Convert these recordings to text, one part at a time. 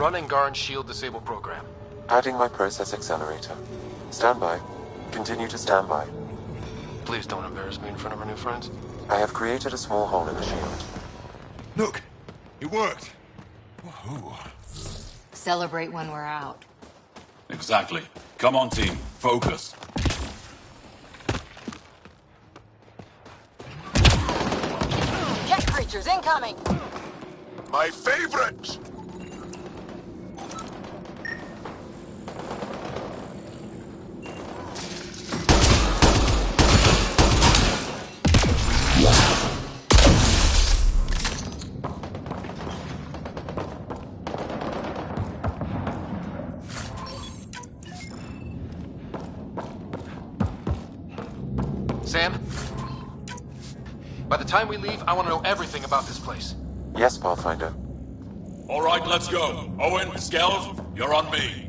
Run Angaran's shield disable program. Adding my process accelerator. Stand by. Continue to stand by. Please don't embarrass me in front of our new friends. I have created a small hole in the shield. Look! It worked! Woohoo! Celebrate when we're out. Exactly. Come on, team. Focus. Jet creatures incoming! My favorite! Sam? By the time we leave, I want to know everything about this place. Yes, Pathfinder. All right, let's go. Owen, Skelv, you're on me.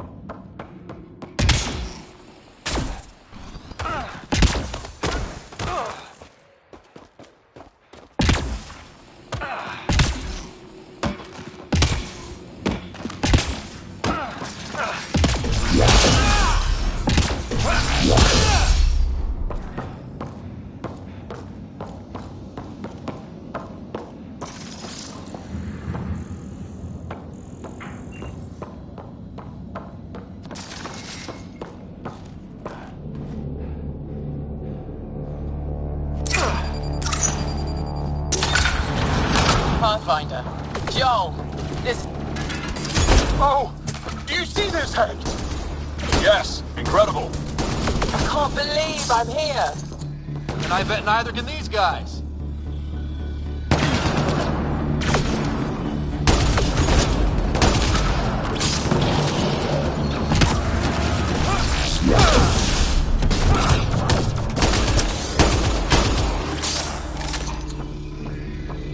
Pathfinder. Joel, this... Oh! Do you see this, Hank? Yes, incredible. I can't believe I'm here. And I bet neither can these guys.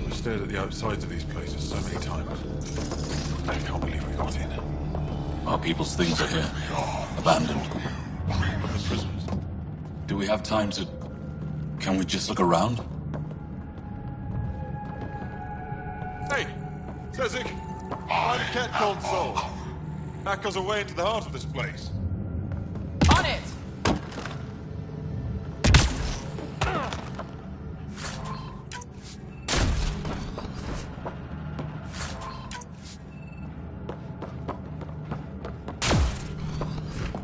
I've stared at the outsides of these places so many times. I can't believe we got in. Our people's things are here. Abandoned. But the prisoners. Do we have time to... Can we just look around? Hey! Sezik! Find a cat called Soul. Hack us away into the heart of this place. On it!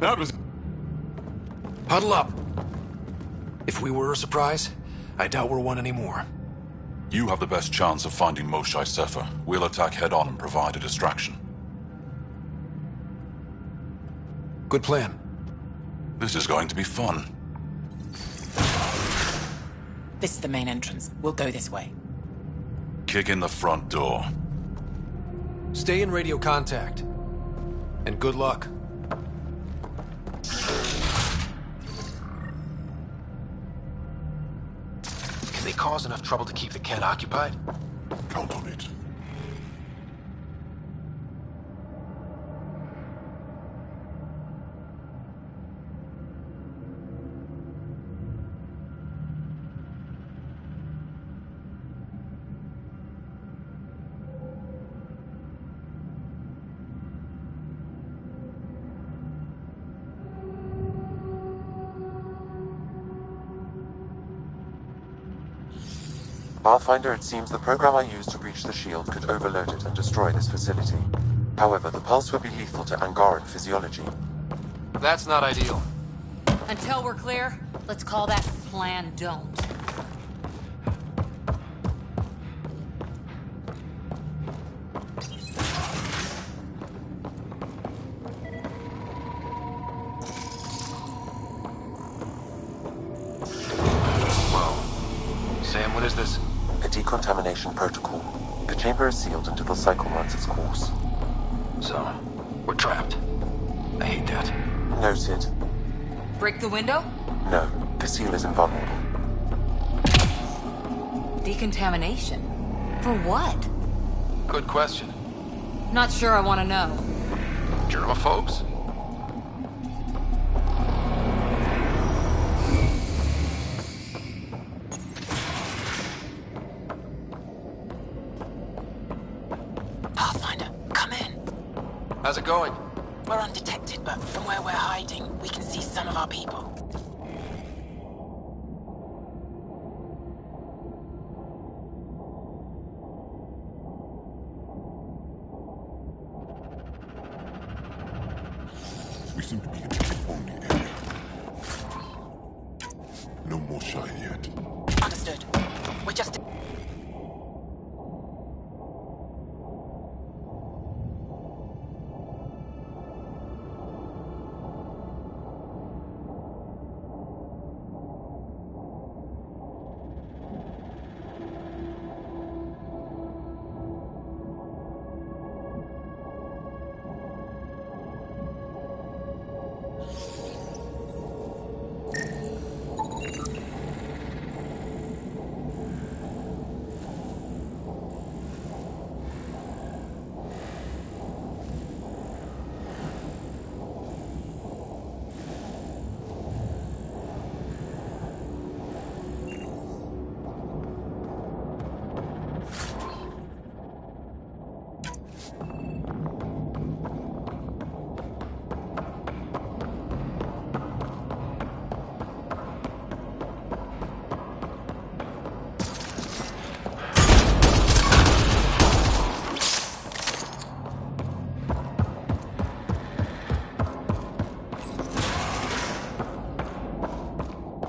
That was... Huddle up. If we were a surprise, I doubt we're one anymore. You have the best chance of finding Moshae Sefer. We'll attack head-on and provide a distraction. Good plan. This is going to be fun. This is the main entrance. We'll go this way. Kick in the front door. Stay in radio contact. And good luck. Can they cause enough trouble to keep the Ken occupied? Count on it. Pathfinder, it seems the program I used to breach the shield could overload it and destroy this facility. However, the pulse would be lethal to Angaran physiology. That's not ideal. Until we're clear, let's call that plan don't. Whoa. Sam, what is this? A decontamination protocol. The chamber is sealed until the cycle runs its course. So, we're trapped. I hate that. Noted. Break the window? No, the seal is invulnerable. Decontamination? For what? Good question. Not sure I want to know. Germaphobes? Pathfinder, come in. How's it going? We're undetected, but from where we're hiding, we can see some of our people. We seem to be in the kid-only area. No more shy yet. Understood. We're just...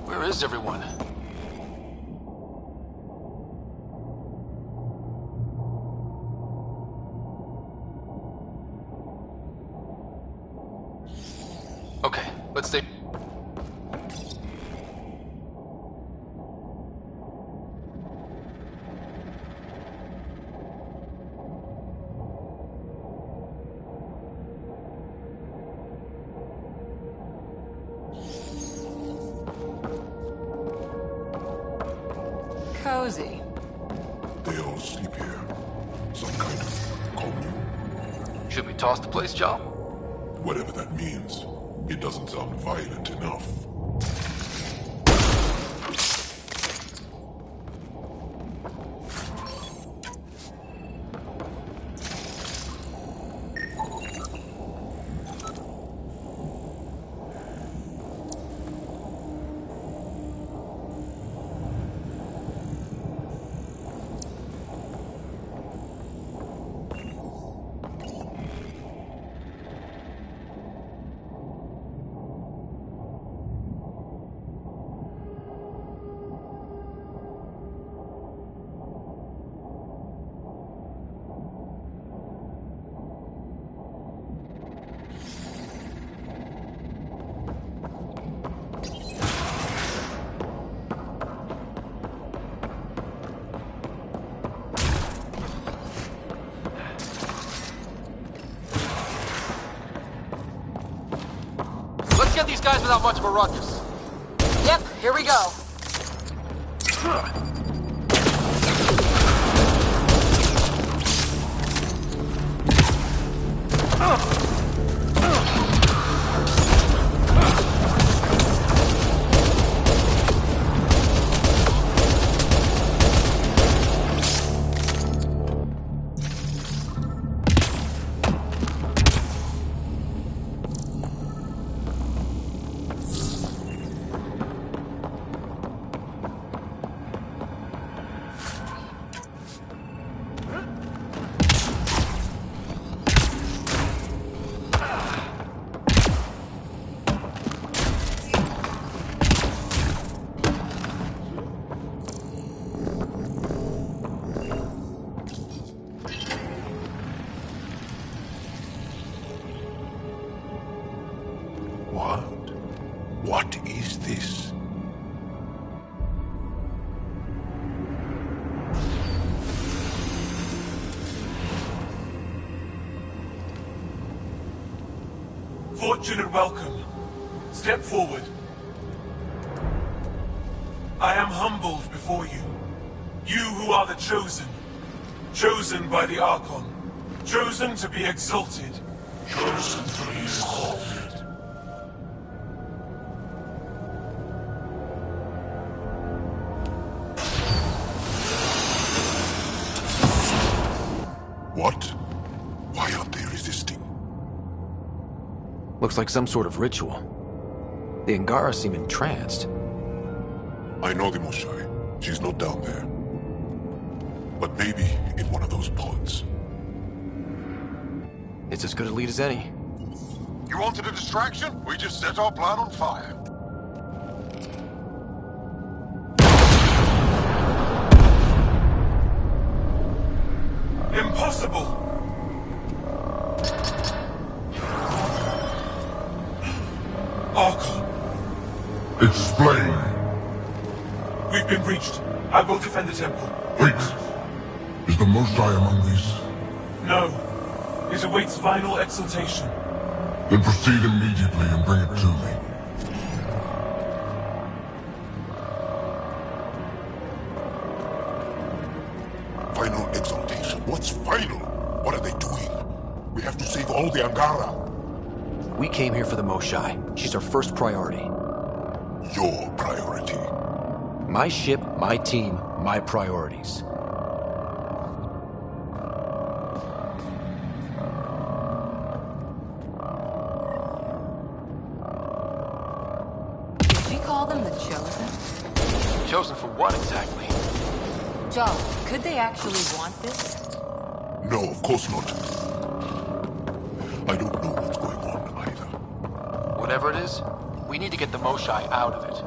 Where is everyone? Okay, let's stay. Cozy. They all sleep here. Some kind of commune. Should we toss the place, Joe? Whatever that means. It doesn't sound violent enough. Let's get these guys without much of a ruckus. Yep, here we go. What? What is this? Fortune and welcome. Step forward. I am humbled before you. You who are the chosen. Chosen by the Archon. Chosen to be exalted. Chosen to be exalted. What? Why aren't they resisting? Looks like some sort of ritual. The Angara seem entranced. I know the Moshai. She's not down there. But maybe in one of those pods. It's as good a lead as any. You wanted a distraction? We just set our plan on fire. Impossible! Archon, Explain. we've been breached. I will defend the temple. Wait. Is the Moshai among these? No. It awaits final exaltation. Then proceed immediately and bring it to me. Final exaltation? What's final? What are they doing? We have to save all the Angara. We came here for the Moshai. She's our first priority. Your priority. My ship, my team, my priorities. Did we call them the Chosen? Chosen for what exactly? Joe, could they actually want this? No, of course not. I don't know what's going on either. Whatever it is, we need to get the Moshai out of it.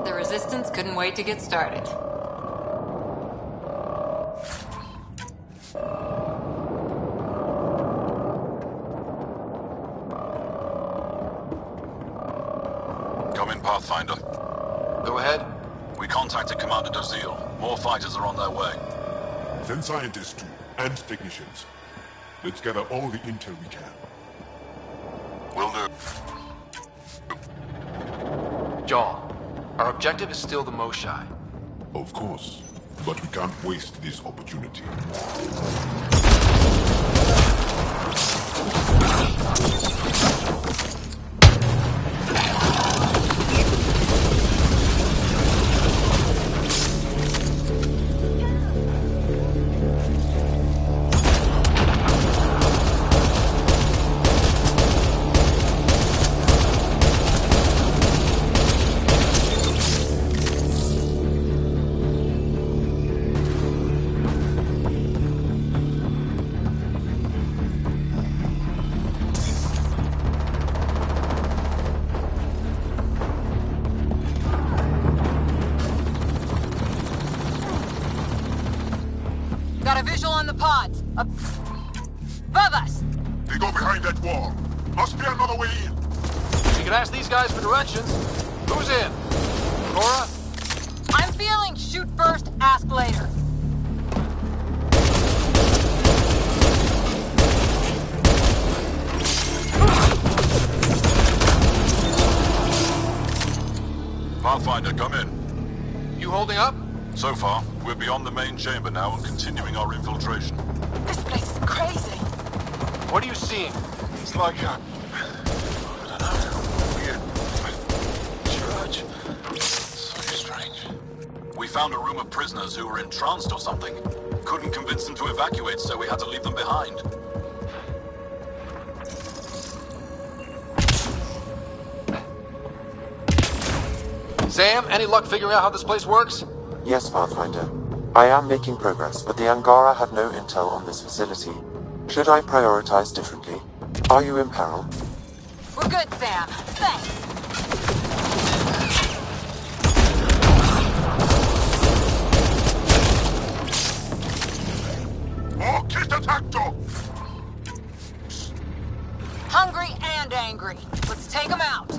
The Resistance couldn't wait to get started. Come in, Pathfinder. Go ahead. We contacted Commander Dozil. More fighters are on their way. Send scientists too, and technicians. Let's gather all the intel we can. Will do. Jaw, our objective is still the Moshai. Of course, but we can't waste this opportunity. Got a visual on the pods. Above us! They go behind that wall. Must be another way in. You can ask these guys for directions. Who's in? Cora? I'm feeling shoot first, ask later. Pathfinder, come in. You holding up? So far, we're beyond the main chamber now and continuing our infiltration. This place is crazy. What are you seeing? It's like a... I don't know. Weird. Church. So strange. We found a room of prisoners who were entranced or something. Couldn't convince them to evacuate, so we had to leave them behind. Sam, any luck figuring out how this place works? Yes, Pathfinder. I am making progress, but the Angara have no intel on this facility. Should I prioritize differently? Are you in peril? We're good, Sam. Thanks. Oh, kit attack-to! Hungry and angry. Let's take them out.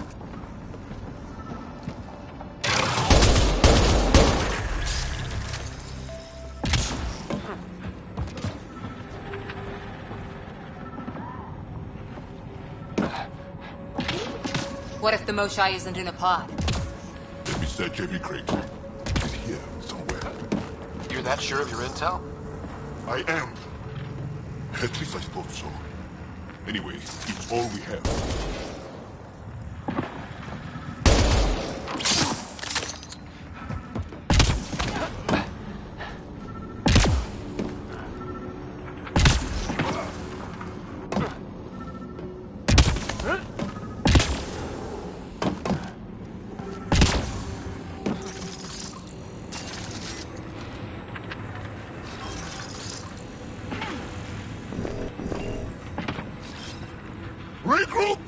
What if the Moshai isn't in a pod? Let me search every crate. It's here somewhere. You're that sure of your intel? I am. At least I thought so. Anyway, it's all we have. Regroup!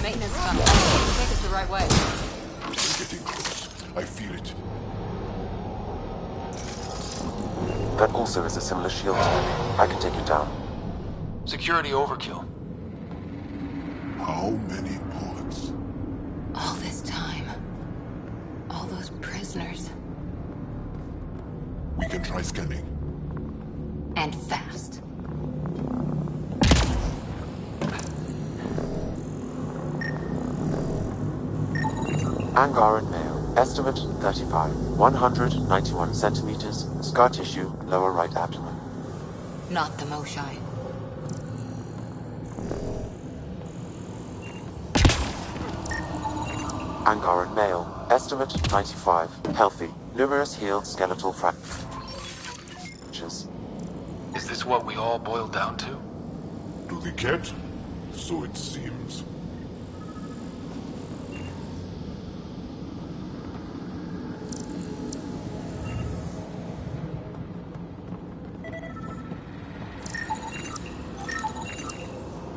Maintenance tunnel. Take us the right way. We're getting close. I feel it. That also is a similar shield to me. I can take it down. Security overkill. How many pods? All this time. All those prisoners. We can try scanning. And fast. Angaran male. Estimate 35. 191 centimeters. Scar tissue, lower right abdomen. Not the Moshai. Angaran male. Estimate 95. Healthy. Numerous healed skeletal fractures. Is this what we all boiled down to? To the cat? So it seems.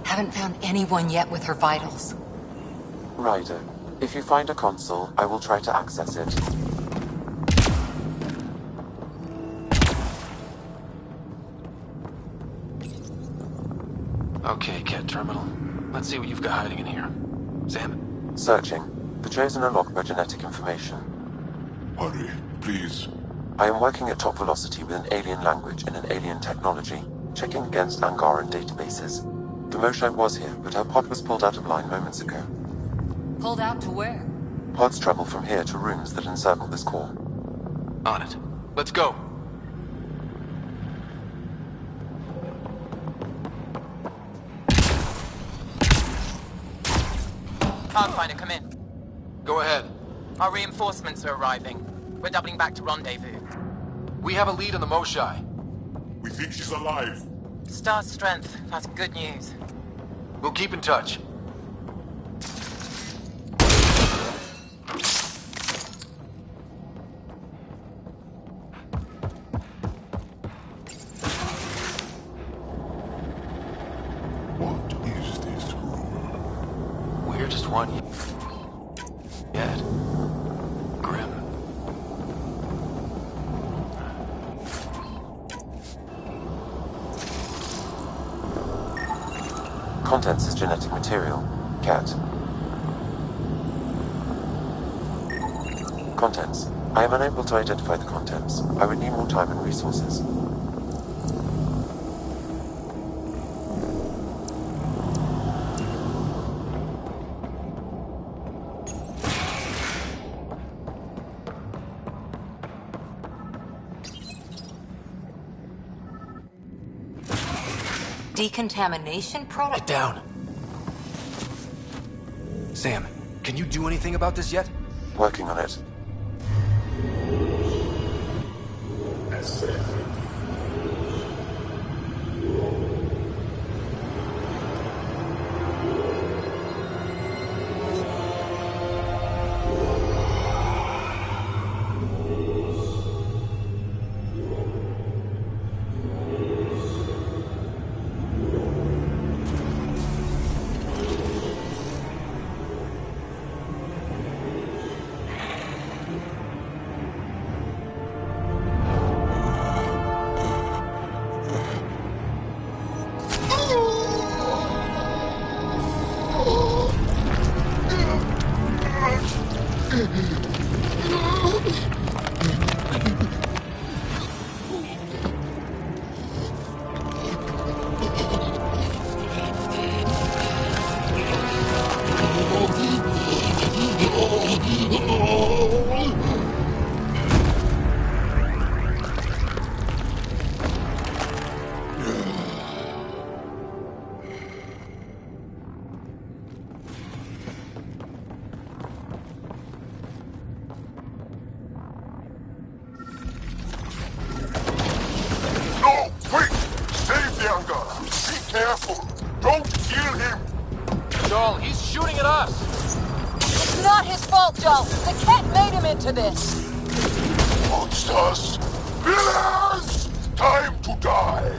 Haven't found anyone yet with her vitals. Ryder, if you find a console, I will try to access it. Okay, Cat Terminal. Let's see what you've got hiding in here. Sam? Searching. The Chosen are locked by genetic information. Hurry, please. I am working at top velocity with an alien language and an alien technology, checking against Angaran databases. The Moshai was here, but her pod was pulled out of line moments ago. Pulled out to where? Pods travel from here to rooms that encircle this core. On it. Let's go. Pathfinder, come in. Go ahead. Our reinforcements are arriving. We're doubling back to rendezvous. We have a lead on the Moshai. We think she's alive. Star strength. That's good news. We'll keep in touch. What is this room? Weirdest one yet. Grim. Contents is genetic material. Cat. Contents. I am unable to identify the contents. I would need more time and resources. Decontamination product? Get down. Sam, can you do anything about this yet? Working on it. To this. Monsters! Villains! Time to die!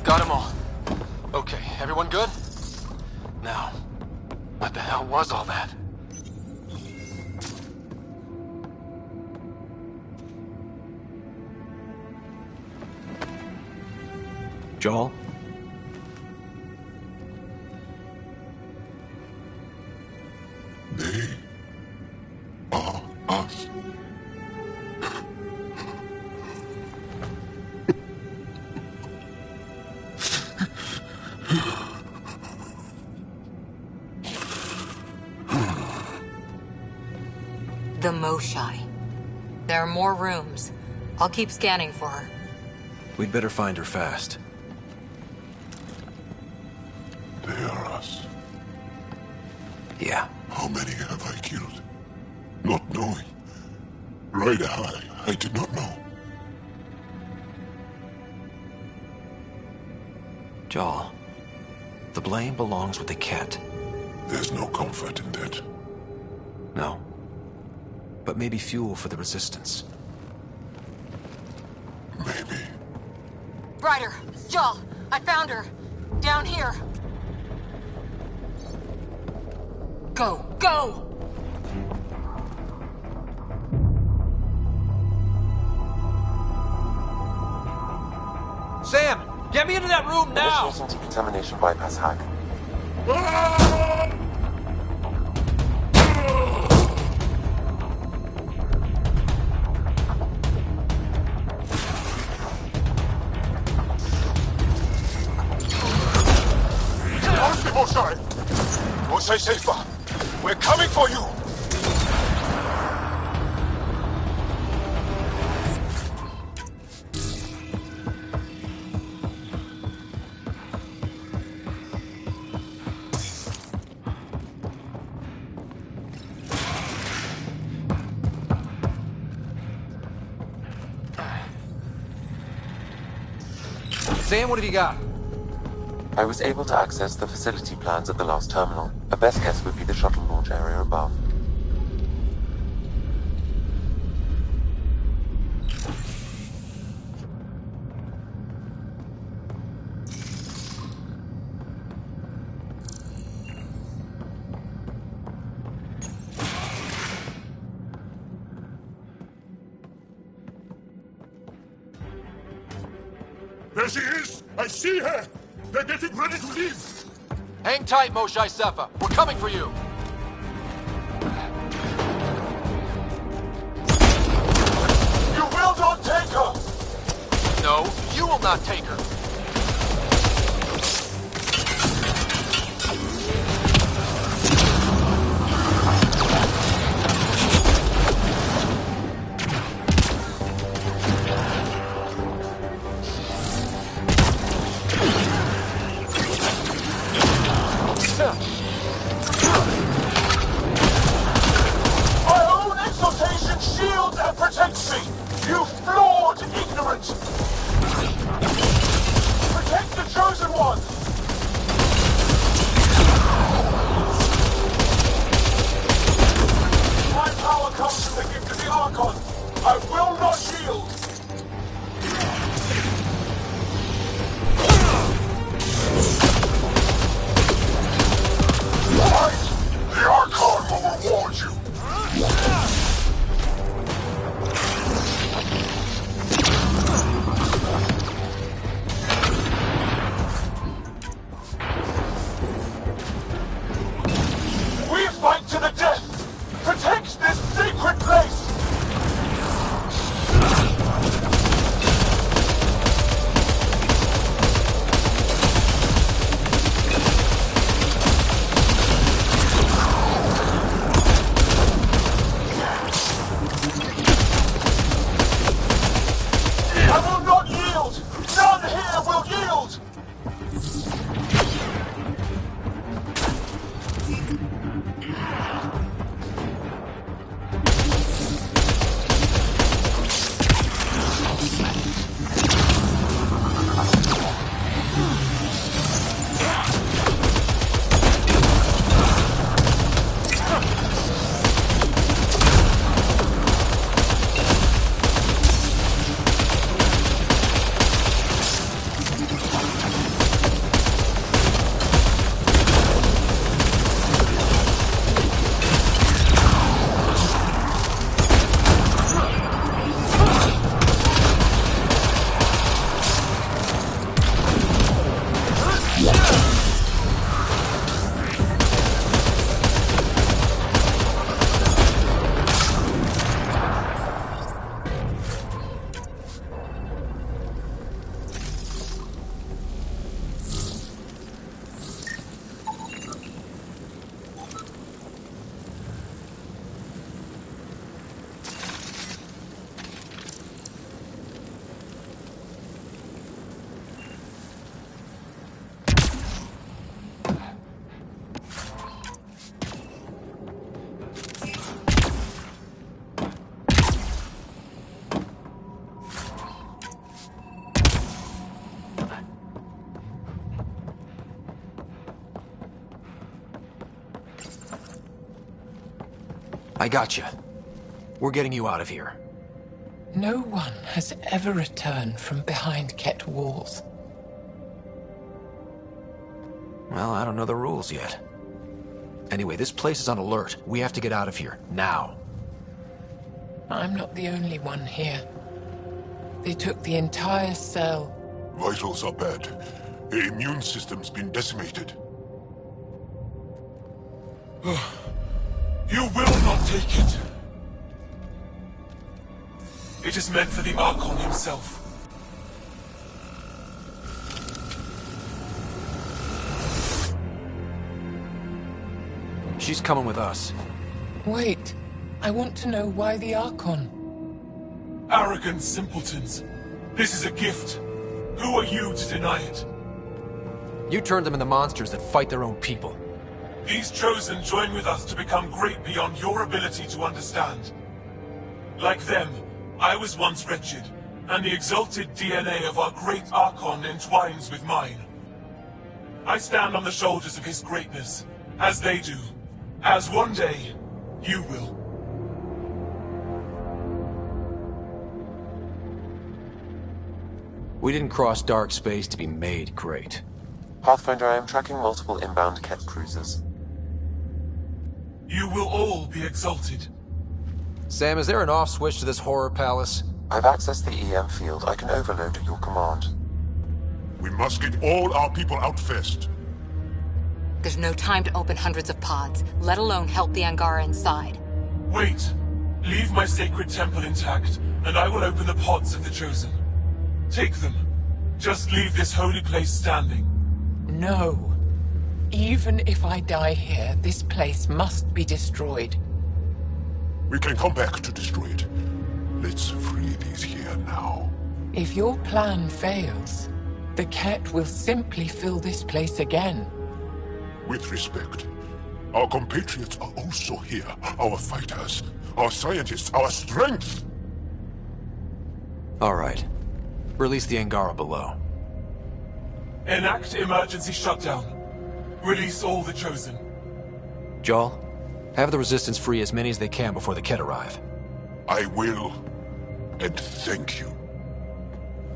Got them all. Okay, everyone good? Now, what the hell was all that? Joel? They are us. The Moshai. There are more rooms. I'll keep scanning for her. We'd better find her fast. They are us. Yeah. How many have I killed? Not knowing. Right, I did not know. Jarl, the blame belongs with the cat. There's no comfort in that. No. But maybe fuel for the resistance. Maybe. Ryder! Jarl! I found her! Down here! Go! Go! Sam! Get me into that room now! Initiating decontamination bypass hack. Moshe safer. We're coming for you! Sam, what have you got? I was able to access the facility plans at the last terminal. A best guess would be the shuttle launch area above. There she is! I see her! They're getting ready to leave! Hang tight, Moshe Sefa. We're coming for you. You will not take her! No, you will not take her. My own exaltation shields and protects me! You flawed ignorant! I got you. We're getting you out of here. No one has ever returned from behind Ket walls. Well, I don't know the rules yet. Anyway, this place is on alert. We have to get out of here, now. I'm not the only one here. They took the entire cell. Vitals are bad. The immune system's been decimated. You will not take it. It is meant for the Archon himself. She's coming with us. Wait, I want to know why the Archon? Arrogant simpletons. This is a gift. Who are you to deny it? You turned them into monsters that fight their own people. These Chosen join with us to become great beyond your ability to understand. Like them, I was once wretched, and the exalted DNA of our great Archon entwines with mine. I stand on the shoulders of his greatness, as they do, as one day, you will. We didn't cross dark space to be made great. Pathfinder, I am tracking multiple inbound Ket cruisers. You will all be exalted. Sam, is there an off switch to this horror palace? I've accessed the EM field. I can overload at your command. We must get all our people out first. There's no time to open hundreds of pods, let alone help the Angara inside. Wait. Leave my sacred temple intact, and I will open the pods of the Chosen. Take them. Just leave this holy place standing. No. Even if I die here, this place must be destroyed. We can come back to destroy it. Let's free these here now. If your plan fails, the Ket will simply fill this place again. With respect, our compatriots are also here. Our fighters, our scientists, our strength! All right. Release the Angara below. Enact emergency shutdown. Release all the Chosen. Jarl, have the Resistance free as many as they can before the Ket arrive. I will. And thank you.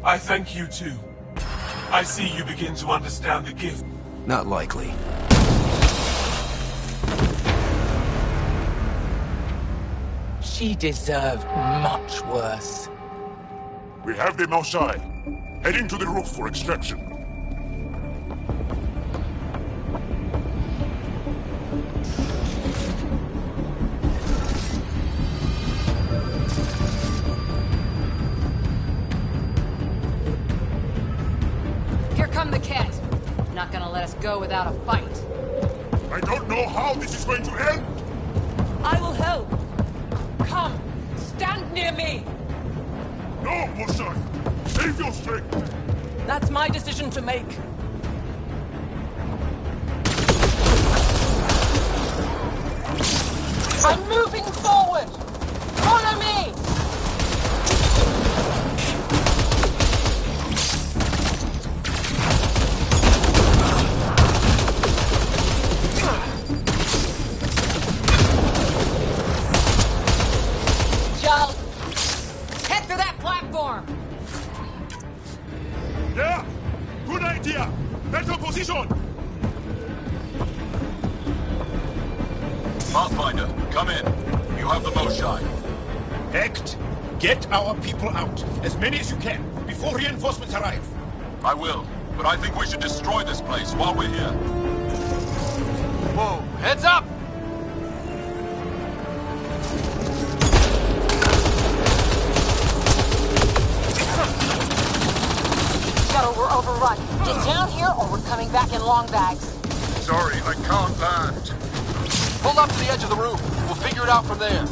I thank you too. I see you begin to understand the gift. Not likely. She deserved much worse. We have them outside. Heading to the roof for extraction. Here come the Ket. Not gonna let us go without a fight. I don't know how this is going to end! I will help. Come, stand near me. No, Mushai! Save your strength! That's my decision to make. I'm moving forward. Follow me. Jarl, head for that platform. Yeah! Good idea! Better position! Pathfinder, come in. You have the Moshai. Hecht, get our people out. As many as you can, before reinforcements arrive. I will, but I think we should destroy this place while we're here. Whoa, heads up! Shuttle, we're overrun. Get down here or we're coming back in long bags. Sorry, I can't land. Pull up to the edge of the roof. We'll figure it out from there.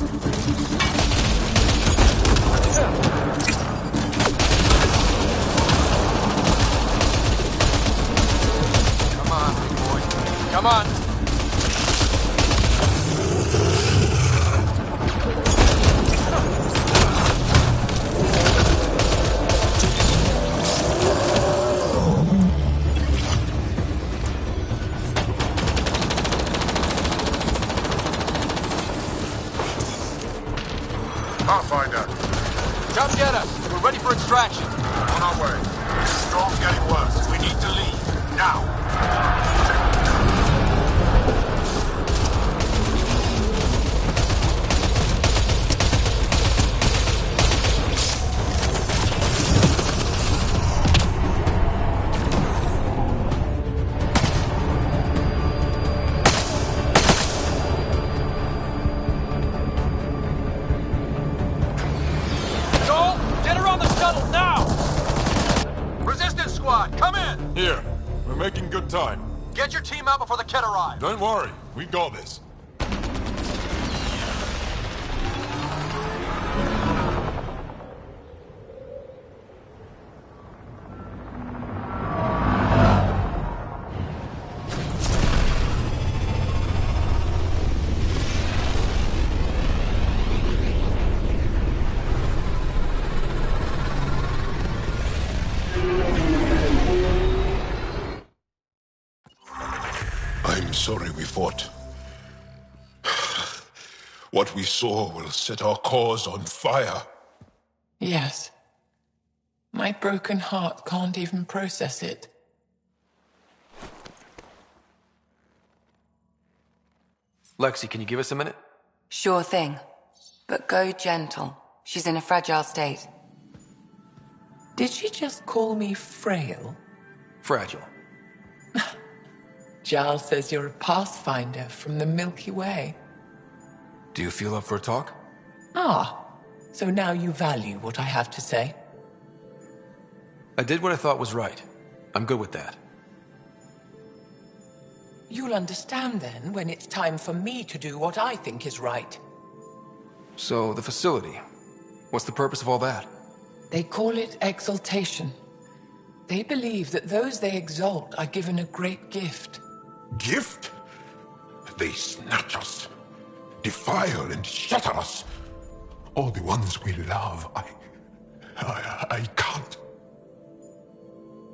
Come on, big boy. Come on. extraction. On our way. The storm's getting worse. We need to leave. Now. Here. We're making good time. Get your team out before the kid arrives. Don't worry. We got this. I'm sorry we fought. What we saw will set our cause on fire. Yes. My broken heart can't even process it. Lexi, can you give us a minute? Sure thing. But go gentle. She's in a fragile state. Did she just call me frail? Fragile. Giles says you're a pathfinder from the Milky Way. Do you feel up for a talk? Ah, so now you value what I have to say. I did what I thought was right. I'm good with that. You'll understand then when it's time for me to do what I think is right. So, the facility. What's the purpose of all that? They call it exaltation. They believe that those they exalt are given a great gift. Gift? They snatch us, defile and shatter us. All the ones we love. I can't.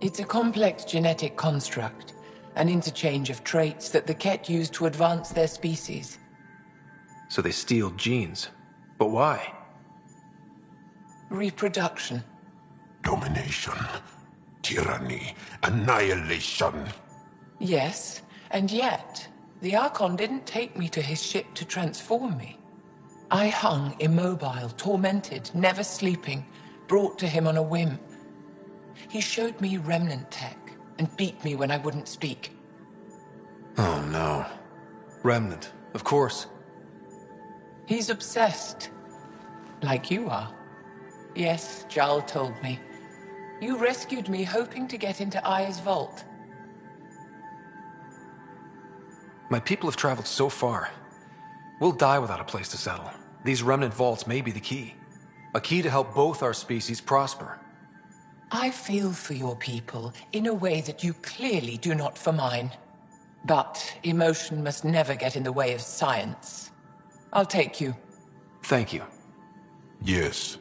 It's a complex genetic construct, an interchange of traits that the Ket use to advance their species. So they steal genes. But why? Reproduction. Domination, tyranny, annihilation. Yes, and yet, the Archon didn't take me to his ship to transform me. I hung immobile, tormented, never sleeping, brought to him on a whim. He showed me remnant tech and beat me when I wouldn't speak. Oh no. Remnant, of course. He's obsessed. Like you are. Yes, Jarl told me. You rescued me hoping to get into Aya's vault. My people have traveled so far. We'll die without a place to settle. These remnant vaults may be the key. A key to help both our species prosper. I feel for your people in a way that you clearly do not for mine. But emotion must never get in the way of science. I'll take you. Thank you. Yes.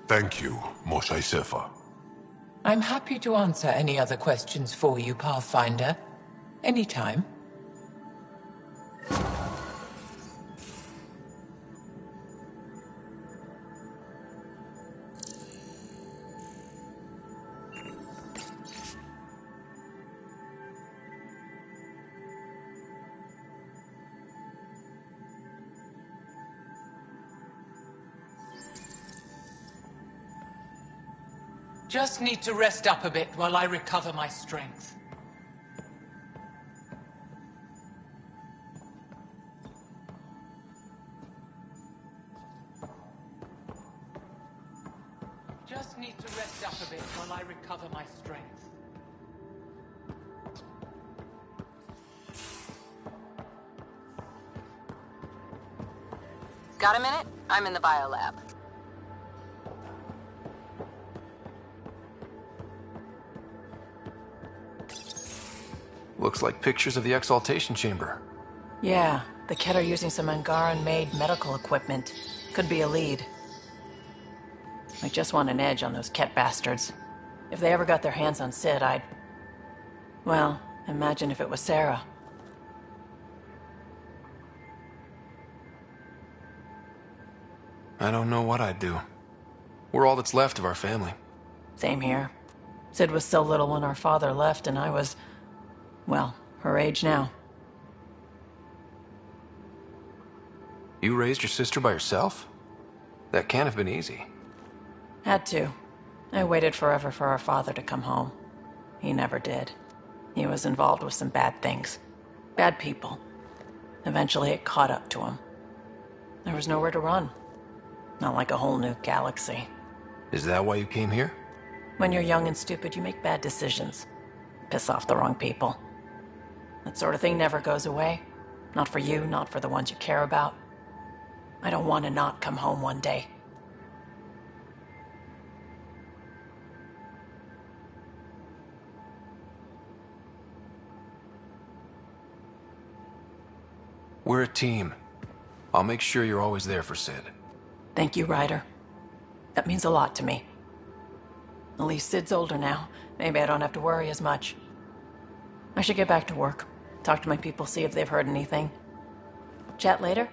Thank you, Moshe Sefer. I'm happy to answer any other questions for you, Pathfinder. Anytime. Just need to rest up a bit while I recover my strength. Just need to rest up a bit while I recover my strength. Got a minute? I'm in the biolab. Looks like pictures of the exaltation chamber. Yeah, the Ket are using some Angaran-made medical equipment. Could be a lead. I just want an edge on those Ket bastards. If they ever got their hands on Sid, I'd... Well, imagine if it was Sarah. I don't know what I'd do. We're all that's left of our family. Same here. Sid was so little when our father left, and I was, well, her age now. You raised your sister by yourself? That can't have been easy. Had to. I waited forever for our father to come home. He never did. He was involved with some bad things. Bad people. Eventually it caught up to him. There was nowhere to run. Not like a whole new galaxy. Is that why you came here? When you're young and stupid, you make bad decisions. Piss off the wrong people. That sort of thing never goes away. Not for you, not for the ones you care about. I don't want to not come home one day. We're a team. I'll make sure you're always there for Sid. Thank you, Ryder. That means a lot to me. At least Sid's older now. Maybe I don't have to worry as much. I should get back to work. Talk to my people, see if they've heard anything. Chat later?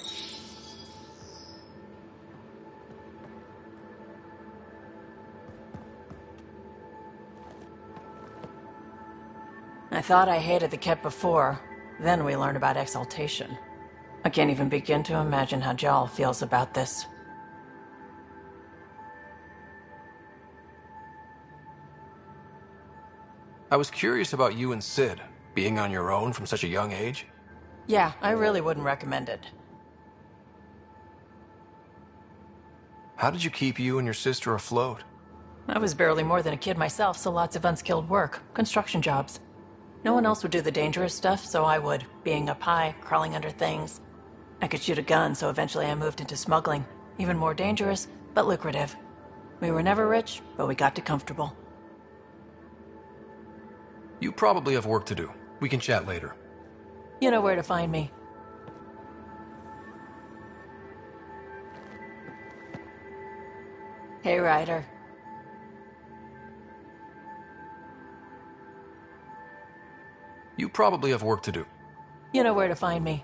I thought I hated the Ket before. Then we learned about exaltation. I can't even begin to imagine how Jal feels about this. I was curious about you and Sid, being on your own from such a young age. Yeah, I really wouldn't recommend it. How did you keep you and your sister afloat? I was barely more than a kid myself, so lots of unskilled work. Construction jobs. No one else would do the dangerous stuff, so I would. Being up high, crawling under things. I could shoot a gun, so eventually I moved into smuggling. Even more dangerous, but lucrative. We were never rich, but we got to comfortable. You probably have work to do. We can chat later. You know where to find me. Hey, Ryder. You probably have work to do. You know where to find me.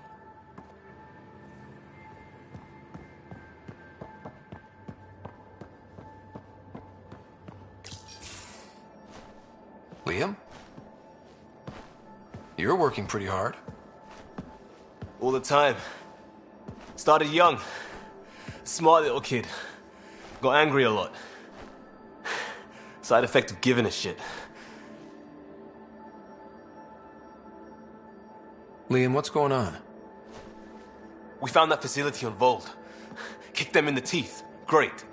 Liam? You're working pretty hard. All the time. Started young. Smart little kid. Got angry a lot. Side effect of giving a shit. Liam, what's going on? We found that facility on Vold. Kicked them in the teeth. Great.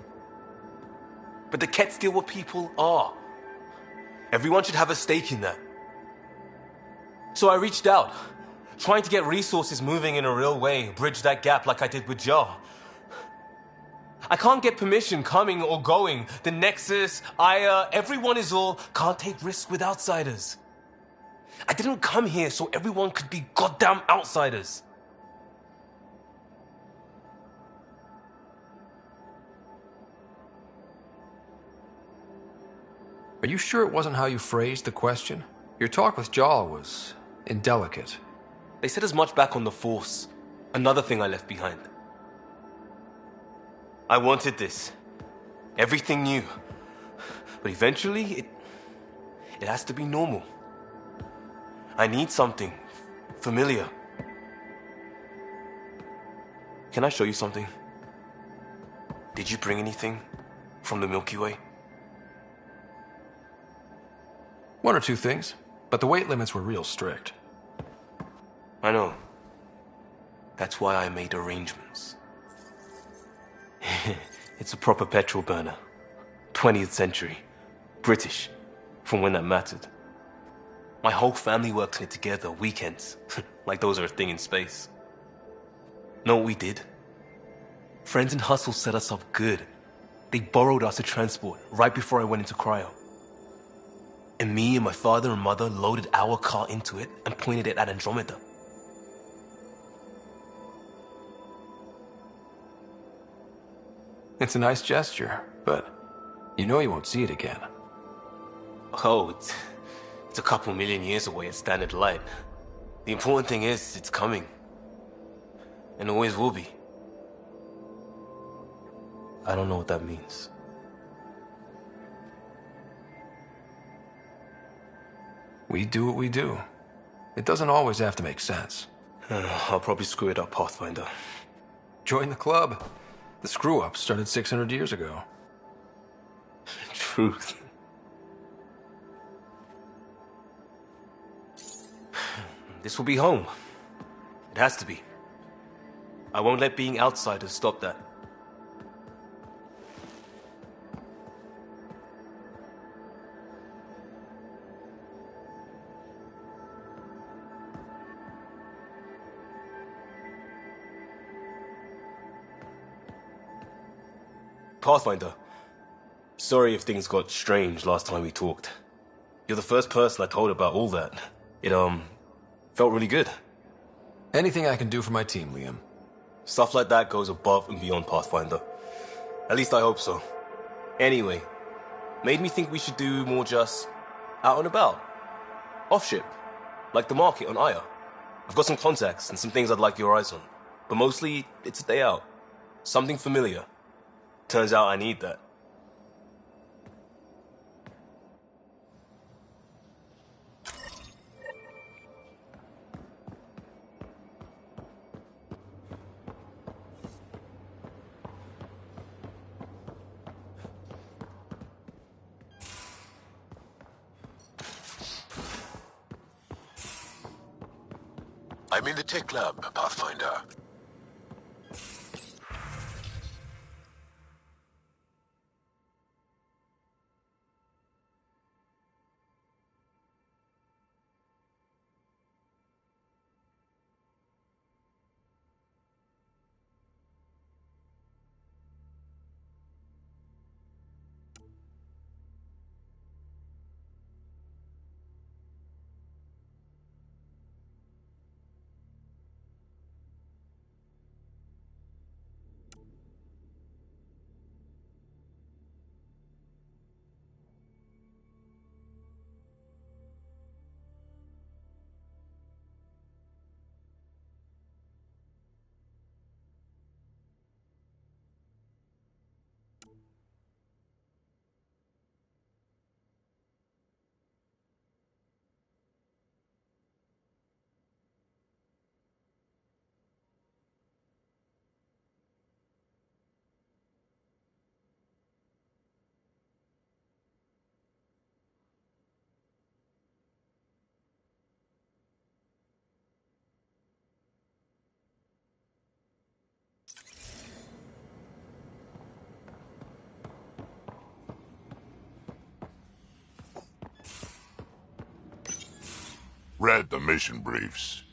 But the Ket steal what people are. Everyone should have a stake in that. So I reached out, trying to get resources moving in a real way, bridge that gap like I did with Jar. I can't get permission coming or going. The Nexus, Aya, everyone is all can't take risks with outsiders. I didn't come here so everyone could be goddamn outsiders. Are you sure it wasn't how you phrased the question? Your talk with Jal was indelicate. They said as much back on the Force. Another thing I left behind. I wanted this. Everything new. But eventually, it has to be normal. I need something familiar. Can I show you something? Did you bring anything from the Milky Way? One or two things, but the weight limits were real strict. I know. That's why I made arrangements. It's a proper petrol burner. 20th century. British. From when that mattered. My whole family worked on it together, weekends. Like those are a thing in space. Know what we did? Friends in Hustle set us up good. They borrowed us to transport right before I went into cryo. And me and my father and mother loaded our car into it and pointed it at Andromeda. It's a nice gesture, but you know you won't see it again. Oh, it's a couple million years away at standard light. The important thing is, it's coming. And always will be. I don't know what that means. We do what we do. It doesn't always have to make sense. I'll probably screw it up, Pathfinder. Join the club. The screw-up started 600 years ago. Truth. This will be home. It has to be. I won't let being outsiders stop that. Pathfinder, sorry if things got strange last time we talked. You're the first person I told about all that. It, felt really good. Anything I can do for my team, Liam. Stuff like that goes above and beyond, Pathfinder. At least I hope so. Anyway, made me think we should do more just out and about. Off ship. Like the market on Aya. I've got some contacts and some things I'd like your eyes on. But mostly, it's a day out. Something familiar. Turns out I need that. I'm in the tech lab, Pathfinder. Read the mission briefs.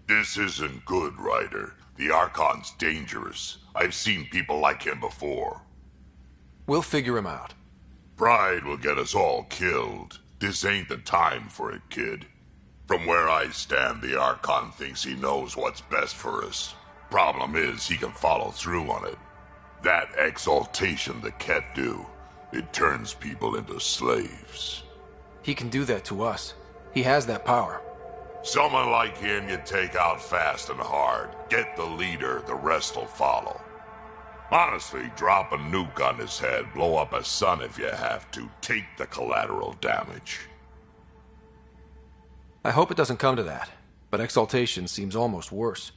This isn't good, Ryder. The Archon's dangerous. I've seen people like him before. We'll figure him out. Pride will get us all killed. This ain't the time for it, kid. From where I stand, the Archon thinks he knows what's best for us. Problem is, he can follow through on it. That exaltation the Ket do, it turns people into slaves. He can do that to us. He has that power. Someone like him you take out fast and hard. Get the leader, the rest will follow. Honestly, drop a nuke on his head, blow up a sun if you have to. Take the collateral damage. I hope it doesn't come to that, but exaltation seems almost worse.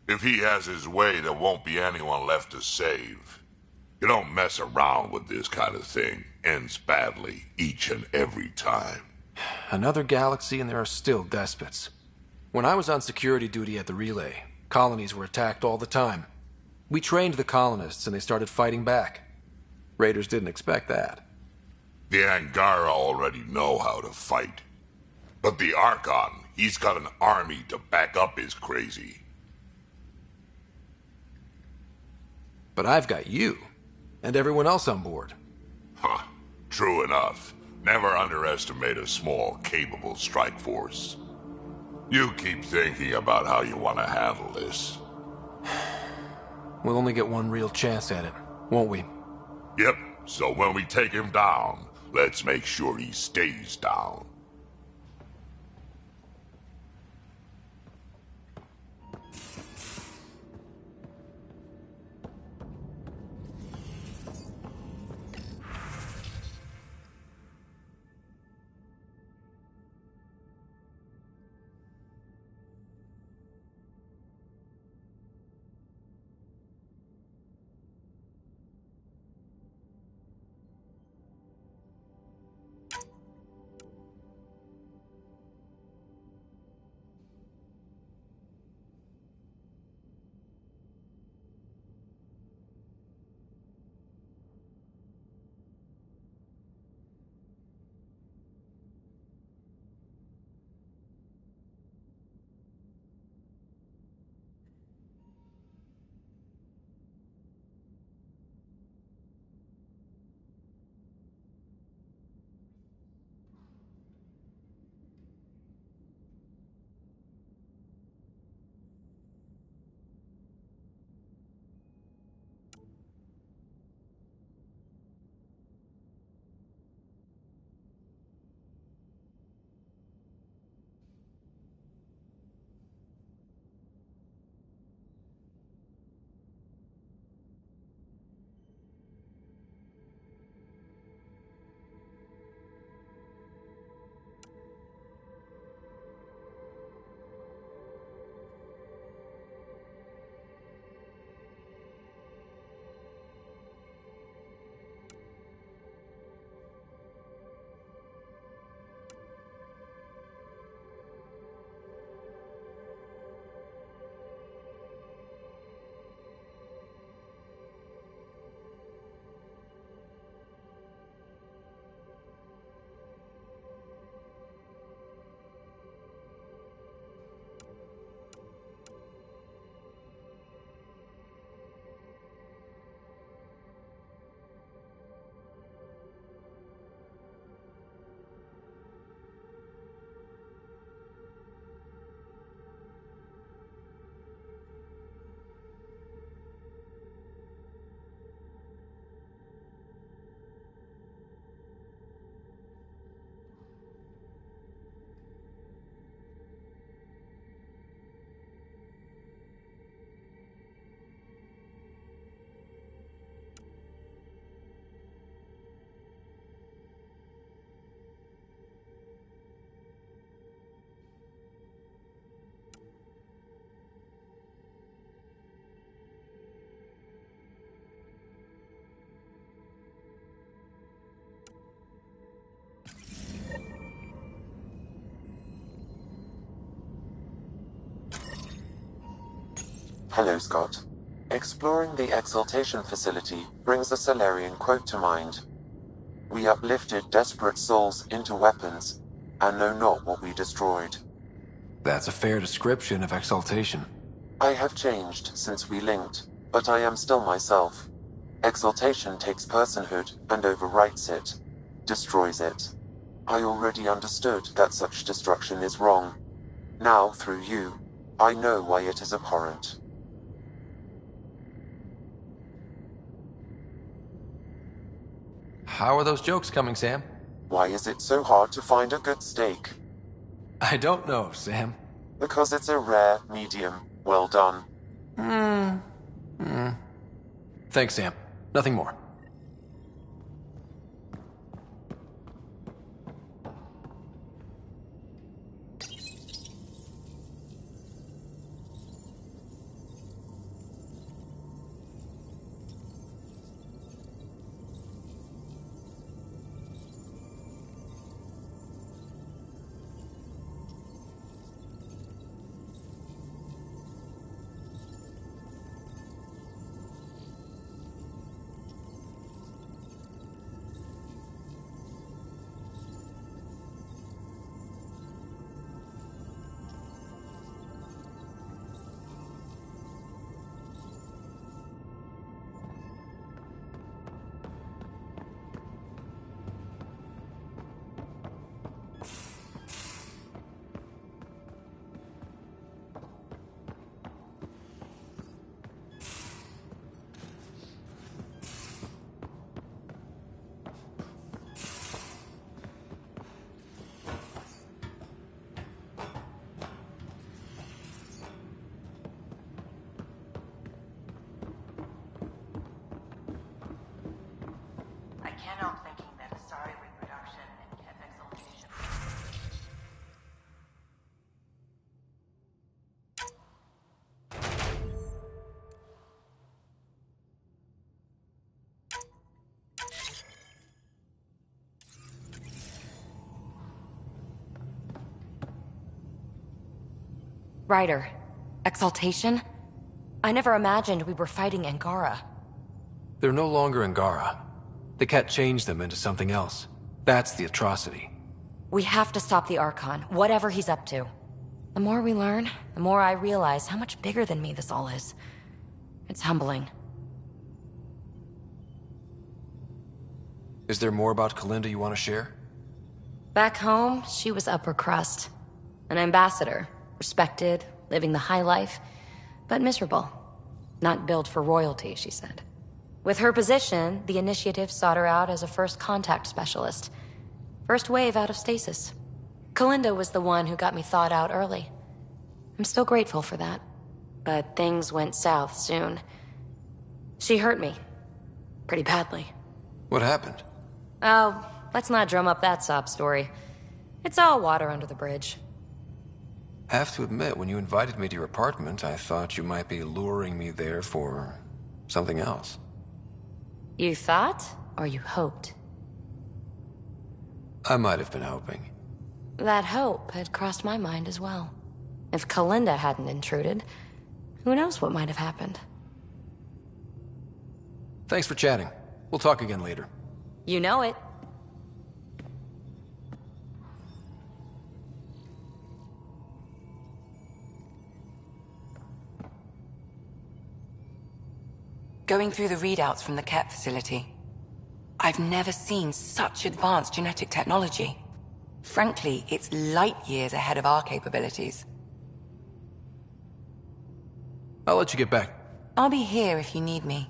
If he has his way, there won't be anyone left to save. You don't mess around with this kind of thing. Ends badly, each and every time. Another galaxy and there are still despots. When I was on security duty at the relay, colonies were attacked all the time. We trained the colonists and they started fighting back. Raiders didn't expect that. The Angara already know how to fight. But the Archon, he's got an army to back up his crazy. But I've got you, and everyone else on board. Huh, true enough. Never underestimate a small, capable strike force. You keep thinking about how you want to handle this. We'll only get one real chance at it, won't we? Yep, so when we take him down, let's make sure he stays down. Hello, Scott. Exploring the exaltation facility brings a Solarian quote to mind. We uplifted desperate souls into weapons, and know not what we destroyed. That's a fair description of exaltation. I have changed since we linked, but I am still myself. Exaltation takes personhood and overwrites it, destroys it. I already understood that such destruction is wrong. Now, through you, I know why it is abhorrent. How are those jokes coming, Sam? Why is it so hard to find a good steak? I don't know, Sam. Because it's a rare medium. Well done. Thanks, Sam. Nothing more. I can't help thinking that a sorry reproduction and cat exaltation. Ryder, exaltation? I never imagined we were fighting Angara. They're no longer Angara. The cat changed them into something else. That's the atrocity. We have to stop the Archon, whatever he's up to. The more we learn, the more I realize how much bigger than me this all is. It's humbling. Is there more about Kalinda you want to share? Back home, she was upper crust. An ambassador, respected, living the high life, but miserable. Not built for royalty, she said. With her position, the initiative sought her out as a first contact specialist. First wave out of stasis. Kalinda was the one who got me thawed out early. I'm still grateful for that. But things went south soon. She hurt me. Pretty badly. What happened? Oh, let's not drum up that sob story. It's all water under the bridge. Have to admit, when you invited me to your apartment, I thought you might be luring me there for something else. You thought, or you hoped? I might have been hoping. That hope had crossed my mind as well. If Kalinda hadn't intruded, who knows what might have happened. Thanks for chatting. We'll talk again later. You know it. Going through the readouts from the Ket facility, I've never seen such advanced genetic technology. Frankly, it's light years ahead of our capabilities. I'll let you get back. I'll be here if you need me.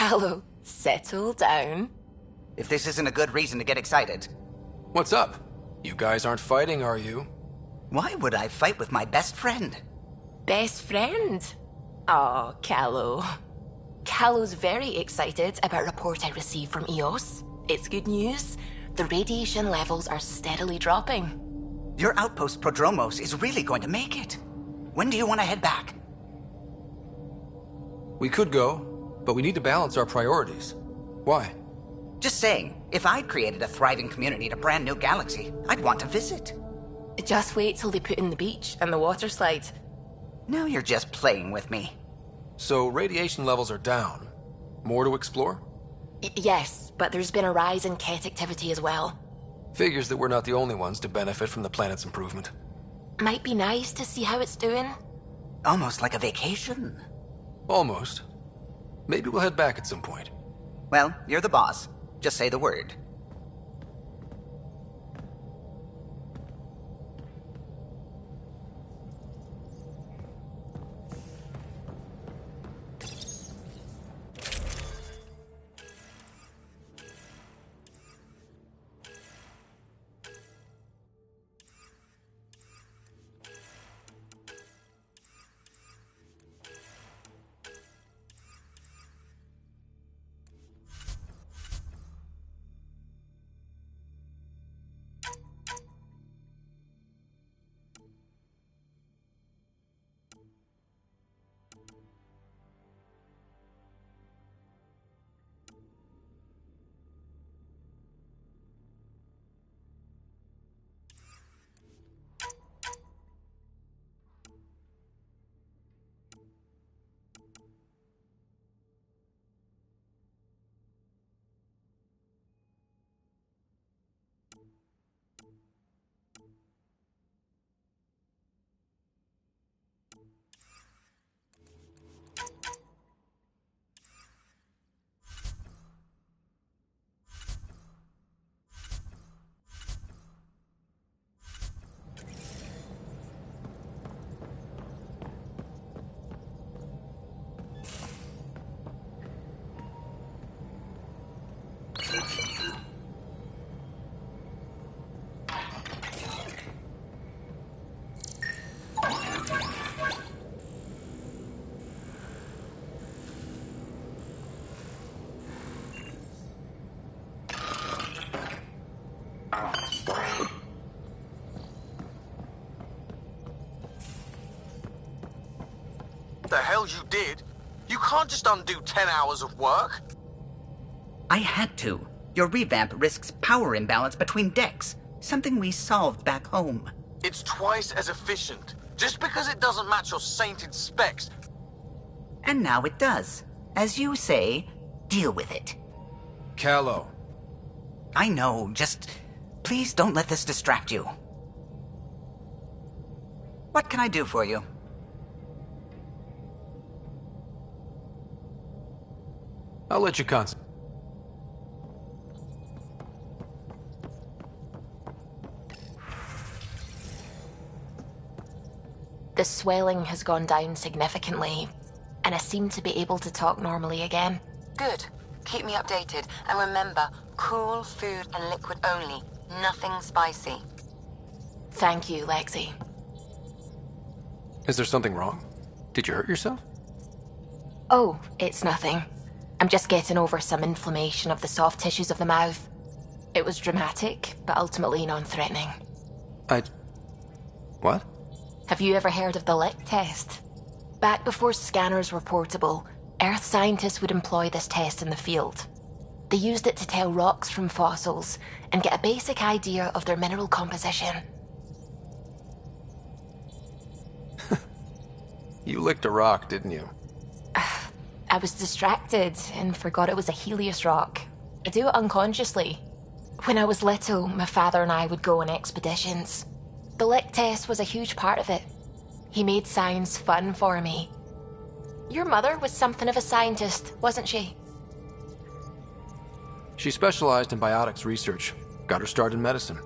Callow, settle down. If this isn't a good reason to get excited. What's up? You guys aren't fighting, are you? Why would I fight with my best friend? Best friend? Oh, Callow. Callow's very excited about a report I received from EOS. It's good news. The radiation levels are steadily dropping. Your outpost Prodromos is really going to make it. When do you want to head back? We could go, but we need to balance our priorities. Why? Just saying, if I'd created a thriving community in a brand new galaxy, I'd want to visit. Just wait till they put in the beach and the water slide. Now you're just playing with me. So radiation levels are down. More to explore? Yes, but there's been a rise in Ket activity as well. Figures that we're not the only ones to benefit from the planet's improvement. Might be nice to see how it's doing. Almost like a vacation. Almost. Maybe we'll head back at some point. Well, you're the boss. Just say the word. The hell you did? You can't just undo 10 hours of work. I had to. Your revamp risks power imbalance between decks, something we solved back home. It's twice as efficient. Just because it doesn't match your sainted specs. And now it does. As you say, deal with it. Callow. I know, just please don't let this distract you. What can I do for you? I'll let you concentrate. The swelling has gone down significantly, and I seem to be able to talk normally again. Good. Keep me updated, and remember, cool food and liquid only. Nothing spicy. Thank you, Lexi. Is there something wrong? Did you hurt yourself? Oh, it's nothing. I'm just getting over some inflammation of the soft tissues of the mouth. It was dramatic, but ultimately non-threatening. What? Have you ever heard of the lick test? Back before scanners were portable, Earth scientists would employ this test in the field. They used it to tell rocks from fossils and get a basic idea of their mineral composition. You licked a rock, didn't you? I was distracted and forgot it was a Helios rock. I do it unconsciously. When I was little, my father and I would go on expeditions. The lick test was a huge part of it. He made science fun for me. Your mother was something of a scientist, wasn't she? She specialized in biotics research. Got her start in medicine.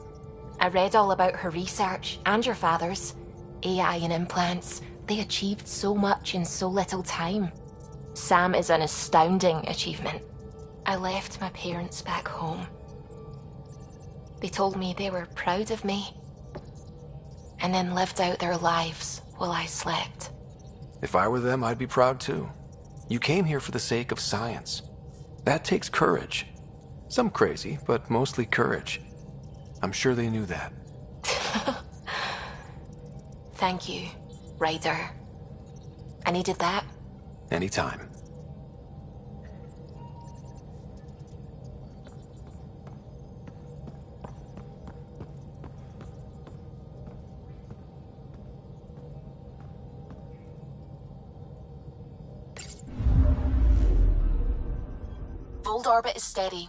I read all about her research, and your father's. AI and implants, they achieved so much in so little time. Sam is an astounding achievement. I left my parents back home. They told me they were proud of me, and then lived out their lives while I slept. If I were them, I'd be proud too. You came here for the sake of science. That takes courage. Some crazy, but mostly courage. I'm sure they knew that. Thank you, Ryder. I needed that. Anytime. Fold orbit is steady.